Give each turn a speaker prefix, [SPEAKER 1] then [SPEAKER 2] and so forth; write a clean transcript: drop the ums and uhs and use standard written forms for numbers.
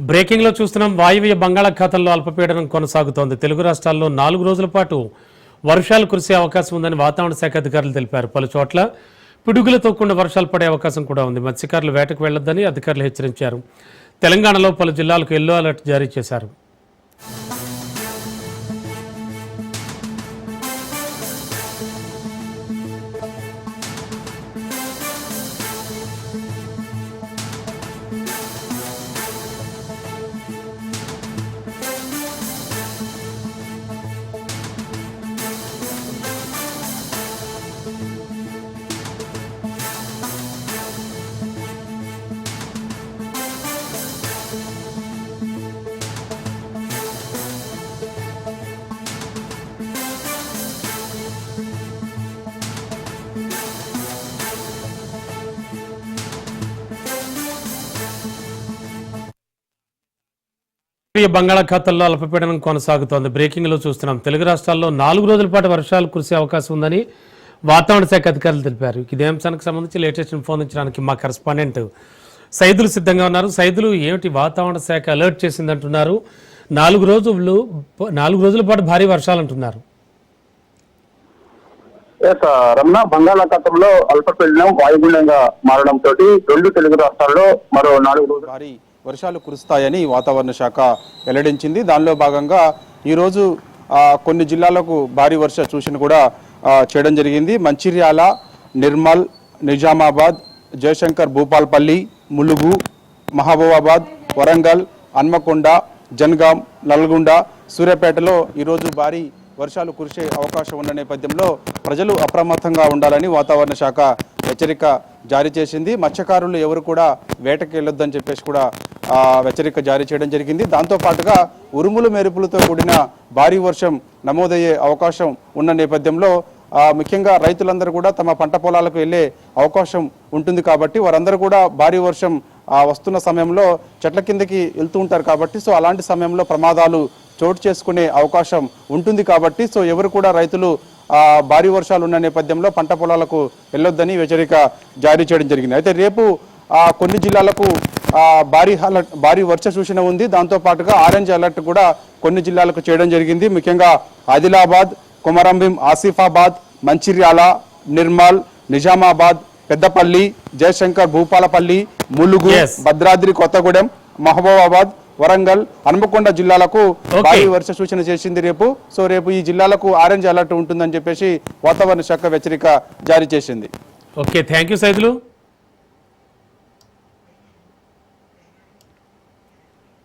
[SPEAKER 1] Breaking లో చూస్తున్నాం. వాయువ్య బంగాళాఖాతంలో అల్పపీడనం కొనసాగుతోంది. తెలుగు రాష్ట్రాల్లో 4 రోజుల పాటు వర్షాలు కురిసే అవకాశం ఉందని వాతావరణ శాఖ అధికారులు తెలిపారు. పలు చోట్ల పిడుగులతో కూడిన వర్షాలు పడే అవకాశం కూడా ఉంది. మత్స్యకారులు వేటకు వెళ్లొద్దని అధికారులు హెచ్చరించారు. తెలంగాణలో పలు జిల్లాలకు ఎల్లో అలర్ట్ జారీ చేశారు. బంగాళాఖాతంలో అల్పపీడనం కొనసాగుతోంది. బ్రేకింగ్ లో చూస్తున్నాం. తెలుగు రాష్ట్రాల్లో 4 రోజుల పాటు వర్షాలు కురిసే అవకాశం ఉందని వాతావరణ శాఖ అధికారులు తెలిపారు. ఇదే అంశానికి సంబంధించి లేటెస్ట్ ఇన్ఫర్మేషన్ మా కరెస్పాండెంట్ సైదులు సిద్ధంగా ఉన్నారు. సైదులు, ఏమిటి వాతావరణ శాఖ అలర్ట్ చేసిందంటున్నారు? 4 రోజుల పాటు భారీ వర్షాలు అంటున్నారు.
[SPEAKER 2] రమణ, బంగాళాఖాతంలో అల్పపీడనం వాయుగుండంగా మారడంతో 2 తెలుగు రాష్ట్రాల్లో మరో 4 రోజులు
[SPEAKER 3] భారీ వర్షాలు కురుస్తాయని వాతావరణ శాఖ వెల్లడించింది. దానిలో భాగంగా ఈరోజు కొన్ని జిల్లాలకు భారీ వర్ష సూచన కూడా చేయడం జరిగింది. మంచిర్యాల, నిర్మల్, నిజామాబాద్, జయశంకర్ భూపాల్పల్లి, ములుగు, మహబూబాబాద్, వరంగల్, హన్మకొండ, జనగాం, నల్గొండ, సూర్యాపేటలో ఈరోజు భారీ వర్షాలు కురిసే అవకాశం ఉన్న నేపథ్యంలో ప్రజలు అప్రమత్తంగా ఉండాలని వాతావరణ శాఖ హెచ్చరిక జారీ చేసింది. మత్స్యకారులు ఎవరు కూడా వేటకి వెళ్ళొద్దని చెప్పేసి కూడా హెచ్చరిక జారీ చేయడం జరిగింది. దాంతోపాటుగా ఉరుములు మెరుపులతో కూడిన భారీ వర్షం నమోదయ్యే అవకాశం ఉన్న నేపథ్యంలో ముఖ్యంగా రైతులందరూ కూడా తమ పంట పొలాలకు వెళ్ళే అవకాశం ఉంటుంది కాబట్టి వారందరూ కూడా భారీ వర్షం వస్తున్న సమయంలో చెట్ల కిందకి వెళ్తూ ఉంటారు కాబట్టి అలాంటి సమయంలో ప్రమాదాలు చోటు చేసుకునే అవకాశం ఉంటుంది కాబట్టి ఎవరు కూడా రైతులు భారీ వర్షాలు ఉన్న నేపథ్యంలో పంట పొలాలకు వెళ్ళొద్దని హెచ్చరిక జారీ చేయడం జరిగింది. అయితే రేపు కొన్ని జిల్లాలకు భారీ వర్ష సూచన ఉంది. దాంతోపాటుగా ఆరెంజ్ అలర్ట్ కూడా కొన్ని జిల్లాలకు చేయడం జరిగింది. ముఖ్యంగా ఆదిలాబాద్, కొమరంభీం, ఆసిఫాబాద్, మంచిర్యాల, నిర్మల్, నిజామాబాద్, పెద్దపల్లి, జయశంకర్ భూపాలపల్లి, ములుగు, భద్రాద్రి కొత్తగూడెం, మహబూబాబాద్, వరంగల్, హన్మకొండ జిల్లాలకు భారీ వర్ష సూచన చేసింది. రేపు ఈ జిల్లాలకు ఆరెంజ్ అలర్ట్ ఉంటుందని చెప్పేసి వాతావరణ శాఖ హెచ్చరిక జారీ చేసింది.
[SPEAKER 1] Okay, thank you Saidulu.